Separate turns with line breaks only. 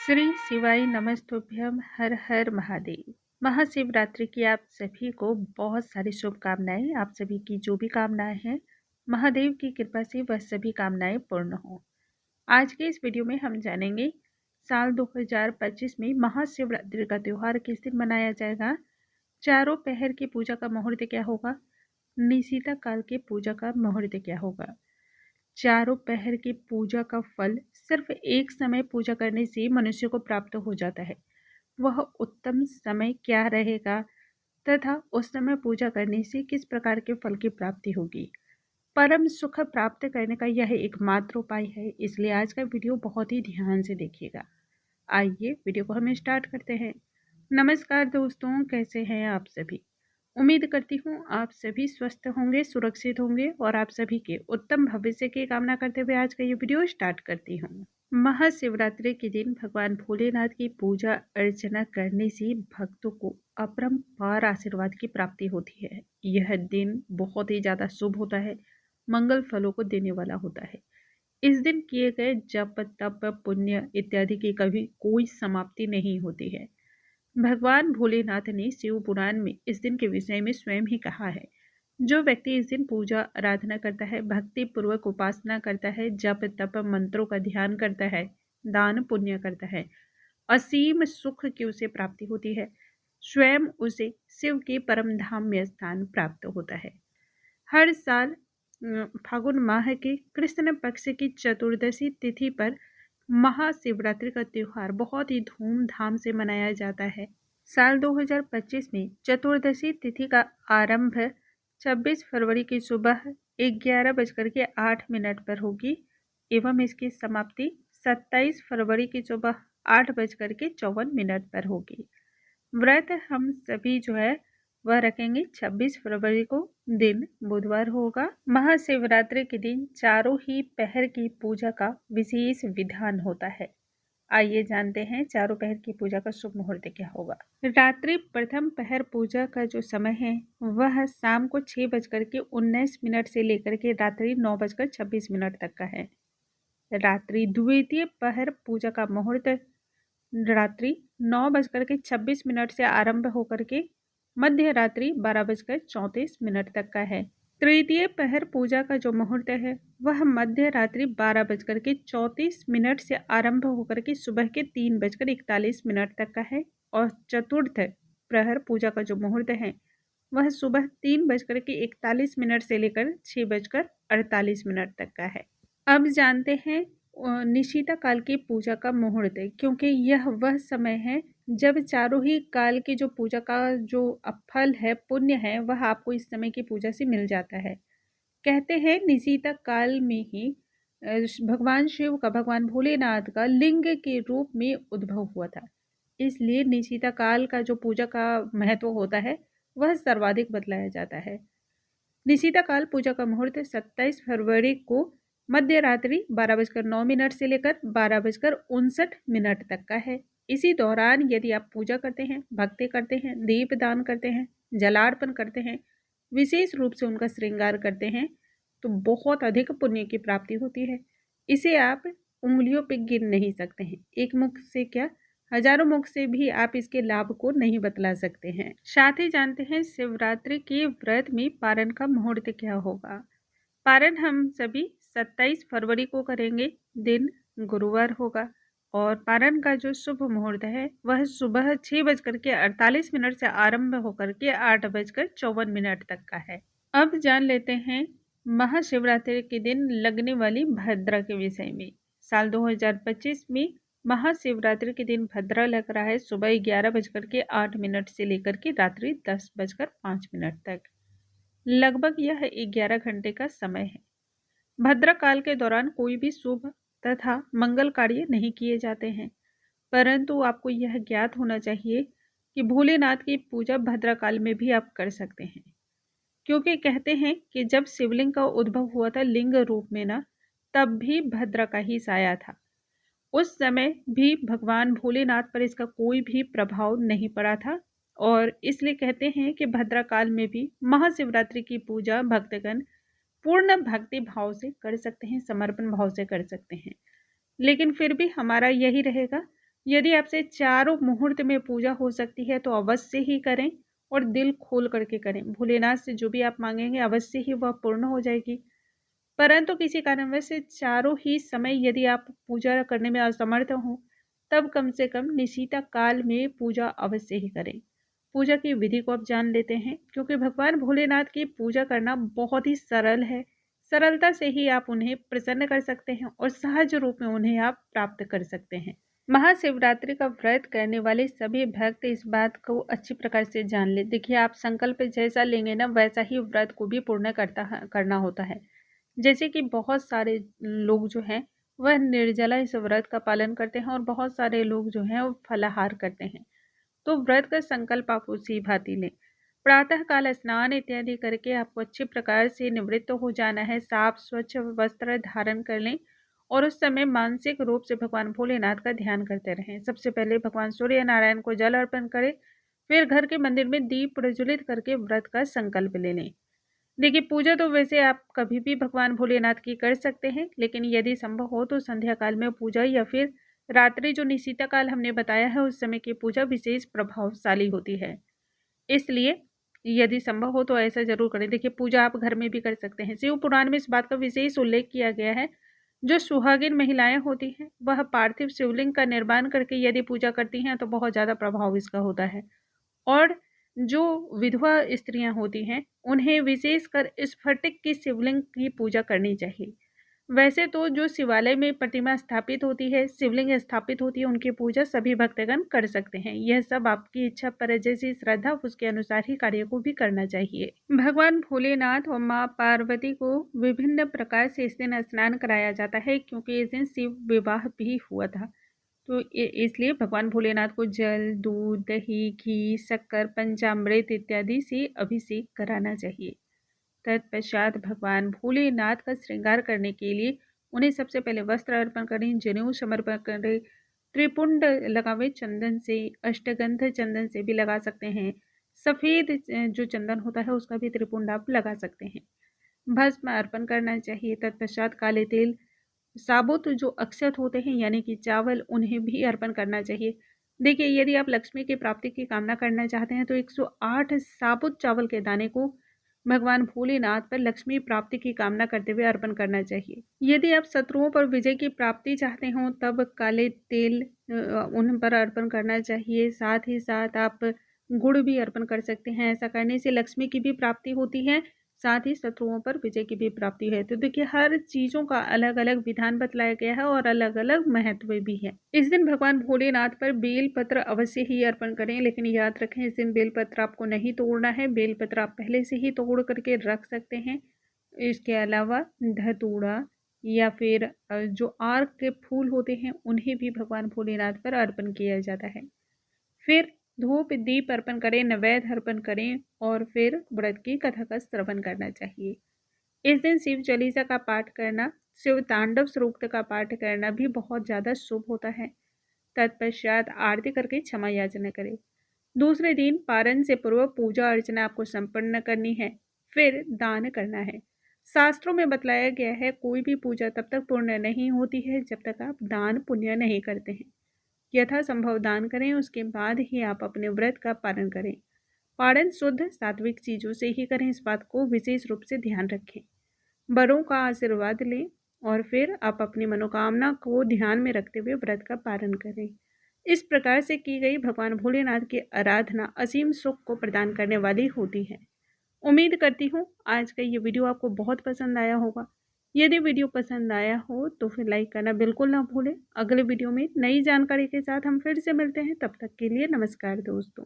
श्री शिवाय नमस्तुभ्यम। हर हर महादेव। महाशिवरात्रि की आप सभी को बहुत सारी शुभकामनाएं। आप सभी की जो भी कामनाएं हैं, महादेव की कृपा से वह सभी कामनाएं पूर्ण हो। आज के इस वीडियो में हम जानेंगे साल 2025 में महाशिवरात्रि का त्यौहार किस दिन मनाया जाएगा, चारों पहर की पूजा का मुहूर्त क्या होगा, निशीता काल की पूजा का मुहूर्त क्या होगा। चारों पहर की पूजा का फल सिर्फ एक समय पूजा करने से मनुष्य को प्राप्त हो जाता है। वह उत्तम समय क्या रहेगा तथा उस समय पूजा करने से किस प्रकार के फल की प्राप्ति होगी। परम सुख प्राप्त करने का यह एकमात्र उपाय है, इसलिए आज का वीडियो बहुत ही ध्यान से देखिएगा। आइए वीडियो को हम स्टार्ट करते हैं। नमस्कार दोस्तों, कैसे हैं आप सभी। उम्मीद करती हूँ आप सभी स्वस्थ होंगे, सुरक्षित होंगे और आप सभी के उत्तम भविष्य की कामना करते हुए आज का ये वीडियो स्टार्ट करती हूँ। महाशिवरात्रि के दिन भगवान भोलेनाथ की पूजा अर्चना करने से भक्तों को अपरंपार आशीर्वाद की प्राप्ति होती है। यह दिन बहुत ही ज्यादा शुभ होता है, मंगल फलों को देने वाला होता है। इस दिन किए गए जप तप पुण्य इत्यादि की कभी कोई समाप्ति नहीं होती है। भगवान भोलेनाथ ने शिव पुराण में इस दिन के विषय में स्वयं ही कहा है, जो व्यक्ति इस दिन पूजा आराधना करता है, भक्ति पूर्वक उपासना करता है, जप तप मंत्रों का ध्यान करता है, दान पुण्य करता है, असीम सुख की उसे प्राप्ति होती है। स्वयं उसे शिव के परम धाम में स्थान प्राप्त होता है। हर साल फागुन माह के कृष्ण पक्ष की चतुर्दशी तिथि पर महाशिवरात्रि का त्योहार बहुत ही धूमधाम से मनाया जाता है। साल 2025 में चतुर्दशी तिथि का आरंभ 26 फरवरी की सुबह 11:08 पर होगी एवं इसकी समाप्ति 27 फरवरी की सुबह 8:54 पर होगी। व्रत हम सभी जो है वह रखेंगे 26 फरवरी को, दिन बुधवार होगा। महाशिवरात्रि के दिन चारों ही पहर की पूजा का विशेष विधान होता है। आइए जानते हैं चारों पहर की पूजा का शुभ मुहूर्त क्या होगा। रात्रि प्रथम पहर पूजा का जो समय है वह शाम को 6:19 से लेकर के रात्रि 9:26 तक का है। रात्रि द्वितीय पहर पूजा का मुहूर्त रात्रि 9:26 से आरंभ होकर के मध्य रात्रि 12:34 तक का है। तृतीय पहर पूजा का जो मुहूर्त है वह मध्य रात्रि 12:34 से आरंभ होकर के सुबह के 3:41 तक का है। और चतुर्थ प्रहर पूजा का जो मुहूर्त है वह सुबह 3:41 से लेकर 6:48 तक का है। अब जानते हैं निशिता काल की पूजा का मुहूर्त, क्योंकि यह वह समय है जब चारों ही काल की जो पूजा का जो फल है, पुण्य है, वह आपको इस समय की पूजा से मिल जाता है। कहते हैं निशिता काल में ही भगवान शिव का, भगवान भोलेनाथ का लिंग के रूप में उद्भव हुआ था। इसलिए निशिता काल का जो पूजा का महत्व होता है वह सर्वाधिक बतलाया जाता है। निशिता काल पूजा का मुहूर्त 27 फरवरी को मध्य रात्रि 12:09 से लेकर 12:59 तक का है। इसी दौरान यदि आप पूजा करते हैं, भक्ति करते हैं, दीप दान करते हैं, जलार्पण करते हैं, विशेष रूप से उनका श्रृंगार करते हैं, तो बहुत अधिक पुण्य की प्राप्ति होती है। इसे आप उंगलियों पे गिन नहीं सकते हैं। एक मुख से क्या, हजारों मुख से भी आप इसके लाभ को नहीं बतला सकते हैं। साथ ही जानते हैं शिवरात्रि के व्रत में पारण का मुहूर्त क्या होगा। पारण हम सभी 27 फरवरी को करेंगे, दिन गुरुवार होगा। और पारण का जो शुभ मुहूर्त है वह सुबह 6:48 से आरंभ होकर के 8:54 तक का है। अब जान लेते हैं महाशिवरात्रि के दिन लगने वाली भद्रा के विषय में। साल 2025 में महाशिवरात्रि के दिन भद्रा लग रहा है सुबह 11:08 से लेकर के रात्रि 10:05 तक। लगभग यह 11 घंटे का समय है। भद्रा काल के दौरान कोई भी शुभ तथा मंगल कार्य नहीं किए जाते हैं, परंतु आपको यह ज्ञात होना चाहिए कि भोलेनाथ की पूजा भद्रा काल में भी आप कर सकते हैं। क्योंकि कहते हैं कि जब शिवलिंग का उद्भव हुआ था लिंग रूप में ना, तब भी भद्रा का ही साया था। उस समय भी भगवान भोलेनाथ पर इसका कोई भी प्रभाव नहीं पड़ा था। और इसलिए कहते हैं कि भद्रा काल में भी महाशिवरात्रि की पूजा भक्तगण पूर्ण भक्ति भाव से कर सकते हैं, समर्पण भाव से कर सकते हैं। लेकिन फिर भी हमारा यही रहेगा, यदि आपसे चारों मुहूर्त में पूजा हो सकती है तो अवश्य ही करें और दिल खोल करके करें। भोलेनाथ से जो भी आप मांगेंगे अवश्य ही वह पूर्ण हो जाएगी। परंतु किसी कारणवश से चारों ही समय यदि आप पूजा करने में असमर्थ हों, तब कम से कम निशिता काल में पूजा अवश्य ही करें। पूजा की विधि को आप जान लेते हैं, क्योंकि भगवान भोलेनाथ की पूजा करना बहुत ही सरल है। सरलता से ही आप उन्हें प्रसन्न कर सकते हैं और सहज रूप में उन्हें आप प्राप्त कर सकते हैं। महाशिवरात्रि का व्रत करने वाले सभी भक्त इस बात को अच्छी प्रकार से जान ले। देखिए, आप संकल्प जैसा लेंगे ना, वैसा ही व्रत को भी पूर्ण करना होता है। जैसे कि बहुत सारे लोग जो हैं वह निर्जला इस व्रत का पालन करते हैं और बहुत सारे लोग जो हैं वो फलाहार करते हैं। तो व्रत का संकल्प आप उसी भांति लें। प्रातः काल स्नान इत्यादि करके आपको अच्छी प्रकार से निवृत्त हो जाना है। साफ स्वच्छ वस्त्र धारण कर लें और उस समय मानसिक रूप से भगवान भोलेनाथ का ध्यान करते रहें। सबसे पहले भगवान सूर्य नारायण को जल अर्पण करें, फिर घर के मंदिर में दीप प्रज्वलित करके व्रत का संकल्प ले लें। देखिए, पूजा तो वैसे आप कभी भी भगवान भोलेनाथ की कर सकते हैं, लेकिन यदि संभव हो तो संध्या काल में पूजा या फिर रात्रि जो निशिता काल हमने बताया है उस समय की पूजा विशेष प्रभावशाली होती है। इसलिए यदि संभव हो तो ऐसा जरूर करें। देखिए, पूजा आप घर में भी कर सकते हैं। शिव पुराण में इस बात का विशेष उल्लेख किया गया है। जो सुहागिन महिलाएं होती हैं वह पार्थिव शिवलिंग का निर्माण करके यदि पूजा करती हैं तो बहुत ज़्यादा प्रभाव इसका होता है। और जो विधवा स्त्रियां होती हैं उन्हें विशेषकर स्फटिक की शिवलिंग की पूजा करनी चाहिए। वैसे तो जो शिवालय में प्रतिमा स्थापित होती है, शिवलिंग स्थापित होती है, उनकी पूजा सभी भक्तगण कर सकते हैं। यह सब आपकी इच्छा पर, जैसी श्रद्धा उसके अनुसार ही कार्य को भी करना चाहिए। भगवान भोलेनाथ और माँ पार्वती को विभिन्न प्रकार से इस दिन स्नान कराया जाता है, क्योंकि इस दिन शिव विवाह भी हुआ था। तो इसलिए भगवान भोलेनाथ को जल, दूध, दही, घी, शक्कर, पंचामृत इत्यादि से अभिषेक कराना चाहिए। तत्पश्चात भगवान भोलेनाथ का श्रृंगार करने के लिए उन्हें सबसे पहले वस्त्र अर्पण करें, जनेऊ समर्पण करें, त्रिपुंड लगावे चंदन से, अष्टगंध चंदन से भी लगा सकते हैं। सफ़ेद जो चंदन होता है उसका भी त्रिपुंड आप लगा सकते हैं। भस्म अर्पण करना चाहिए। तत्पश्चात काले तेल, साबुत जो अक्षत होते हैं यानी कि चावल, उन्हें भी अर्पण करना चाहिए। देखिए, यदि आप लक्ष्मी की प्राप्ति की कामना करना चाहते हैं तो 108 साबुत चावल के दाने को भगवान भोलेनाथ पर लक्ष्मी प्राप्ति की कामना करते हुए अर्पण करना चाहिए। यदि आप शत्रुओं पर विजय की प्राप्ति चाहते हो तब काले तेल उन पर अर्पण करना चाहिए। साथ ही साथ आप गुड़ भी अर्पण कर सकते हैं। ऐसा करने से लक्ष्मी की भी प्राप्ति होती है, साथ ही शत्रुओं पर विजय की भी प्राप्ति है। तो देखिए, हर चीज़ों का अलग अलग विधान बतलाया गया है और अलग अलग महत्व भी है। इस दिन भगवान भोलेनाथ पर बेल पत्र अवश्य ही अर्पण करें, लेकिन याद रखें इस दिन बेल पत्र आपको नहीं तोड़ना है। बेल पत्र आप पहले से ही तोड़ करके रख सकते हैं। इसके अलावा धतूरा या फिर जो आर्क के फूल होते हैं उन्हें भी भगवान भोलेनाथ पर अर्पण किया जाता है। फिर धूप दीप अर्पण करें, नैवेद्य अर्पण करें और फिर व्रत की कथा का श्रवण करना चाहिए। इस दिन शिव चालीसा का पाठ करना, शिव तांडव सूक्त का पाठ करना भी बहुत ज़्यादा शुभ होता है। तत्पश्चात आरती करके क्षमा याचना करें। दूसरे दिन पारण से पूर्व पूजा अर्चना आपको संपन्न करनी है, फिर दान करना है। शास्त्रों में बतलाया गया है कोई भी पूजा तब तक पूर्ण नहीं होती है जब तक आप दान पुण्य नहीं करते हैं। यथासंभव दान करें, उसके बाद ही आप अपने व्रत का पालन करें। पारण शुद्ध सात्विक चीज़ों से ही करें, इस बात को विशेष रूप से ध्यान रखें। बड़ों का आशीर्वाद लें और फिर आप अपनी मनोकामना को ध्यान में रखते हुए व्रत का पालन करें। इस प्रकार से की गई भगवान भोलेनाथ की आराधना असीम सुख को प्रदान करने वाली होती है। उम्मीद करती हूँ आज का ये वीडियो आपको बहुत पसंद आया होगा। यदि वीडियो पसंद आया हो तो फिर लाइक करना बिल्कुल ना भूलें। अगले वीडियो में नई जानकारी के साथ हम फिर से मिलते हैं। तब तक के लिए नमस्कार दोस्तों।